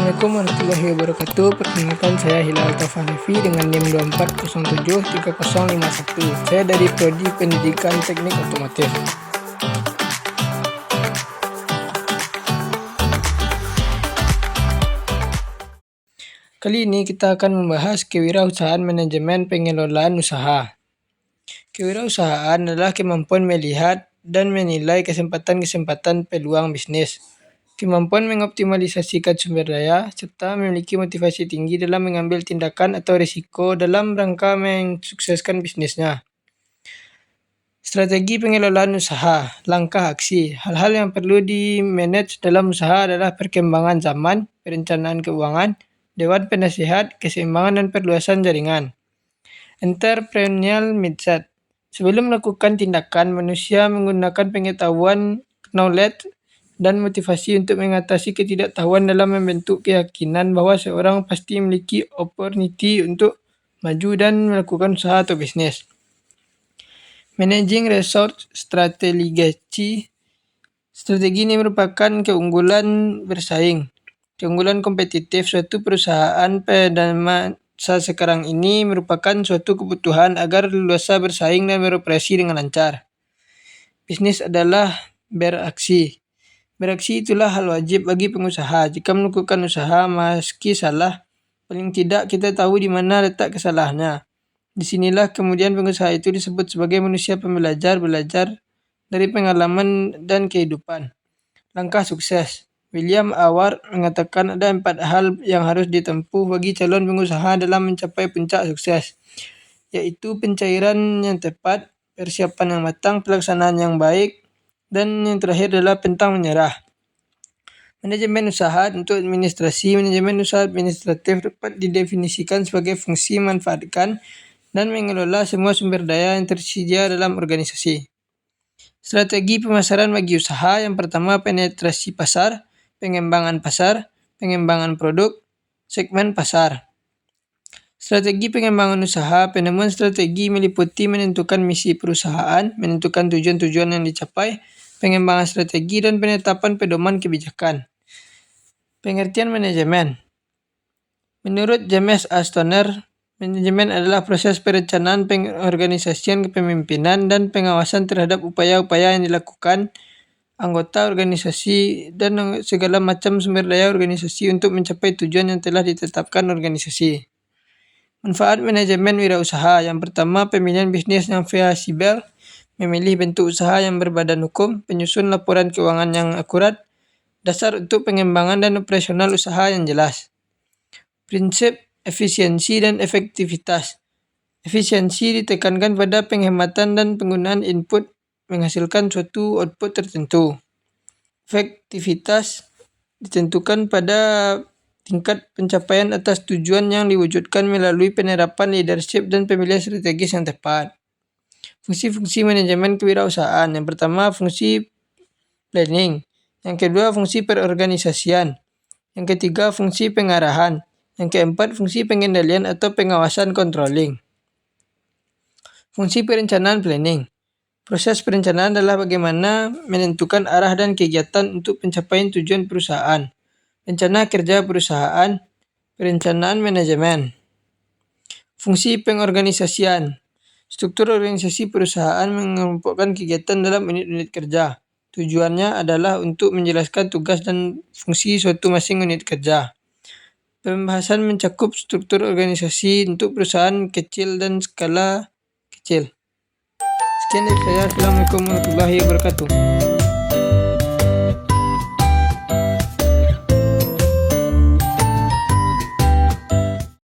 Assalamualaikum warahmatullahi wabarakatuh. Perkenalkan, saya Hilal Taufanevi dengan NIM 24073051. Saya dari Prodi Pendidikan Teknik Otomotif. Kali ini kita akan membahas kewirausahaan manajemen pengelolaan usaha. Kewirausahaan adalah kemampuan melihat dan menilai kesempatan-kesempatan peluang bisnis, kemampuan mengoptimalisasikan sumber daya, serta memiliki motivasi tinggi dalam mengambil tindakan atau risiko dalam rangka mensukseskan bisnisnya. Strategi pengelolaan usaha, langkah aksi. Hal-hal yang perlu di-manage dalam usaha adalah perkembangan zaman, perencanaan keuangan, dewan penasihat, keseimbangan dan perluasan jaringan. Entrepreneurial mindset. Sebelum melakukan tindakan, manusia menggunakan pengetahuan, knowledge, dan motivasi untuk mengatasi ketidaktahuan dalam membentuk keyakinan bahwa seorang pasti memiliki opportunity untuk maju dan melakukan usaha atau bisnis. Managing resource strategy. Strategi ini merupakan keunggulan bersaing, keunggulan kompetitif suatu perusahaan pada masa sekarang ini merupakan suatu kebutuhan agar leluasa bersaing dan beroperasi dengan lancar. Bisnis adalah beraksi. Beraksi itulah hal wajib bagi pengusaha. Jika melakukan usaha meski salah, paling tidak kita tahu di mana letak kesalahannya. Disinilah kemudian pengusaha itu disebut sebagai manusia pembelajar, belajar dari pengalaman dan kehidupan. Langkah sukses. William Award mengatakan ada 4 hal yang harus ditempuh bagi calon pengusaha dalam mencapai puncak sukses, yaitu pencairan yang tepat, persiapan yang matang, pelaksanaan yang baik, dan yang terakhir adalah pantang menyerah. Manajemen usaha untuk administrasi. Manajemen usaha administratif dapat didefinisikan sebagai fungsi memanfaatkan dan mengelola semua sumber daya yang tersedia dalam organisasi. Strategi pemasaran bagi usaha. Yang pertama, penetrasi pasar, pengembangan produk, segmen pasar. Strategi pengembangan usaha. Penemuan strategi meliputi menentukan misi perusahaan, menentukan tujuan-tujuan yang dicapai, pengembangan strategi, dan penetapan pedoman kebijakan. Pengertian manajemen. Menurut James A. Stoner, manajemen adalah proses perencanaan, pengorganisasian, kepemimpinan, dan pengawasan terhadap upaya-upaya yang dilakukan anggota organisasi dan segala macam sumber daya organisasi untuk mencapai tujuan yang telah ditetapkan organisasi. Manfaat manajemen wirausaha. Yang pertama, pemilihan bisnis yang fleksibel, memilih bentuk usaha yang berbadan hukum, penyusun laporan keuangan yang akurat, dasar untuk pengembangan dan operasional usaha yang jelas. Prinsip efisiensi dan efektivitas. Efisiensi ditekankan pada penghematan dan penggunaan input menghasilkan suatu output tertentu. Efektivitas ditentukan pada tingkat pencapaian atas tujuan yang diwujudkan melalui penerapan leadership dan pemilihan strategis yang tepat. Fungsi-fungsi manajemen kewirausahaan. Yang pertama, fungsi planning. Yang kedua, fungsi perorganisasian. Yang ketiga, fungsi pengarahan. Yang keempat, fungsi pengendalian atau pengawasan controlling. Fungsi perencanaan planning. Proses perencanaan adalah bagaimana menentukan arah dan kegiatan untuk pencapaian tujuan perusahaan. Rencana kerja perusahaan, perencanaan manajemen. Fungsi pengorganisasian. Struktur organisasi perusahaan mengelompokkan kegiatan dalam unit-unit kerja. Tujuannya adalah untuk menjelaskan tugas dan fungsi suatu masing unit kerja. Pembahasan mencakup struktur organisasi untuk perusahaan kecil dan skala kecil. Sekian dari saya. Assalamualaikum warahmatullahi wabarakatuh.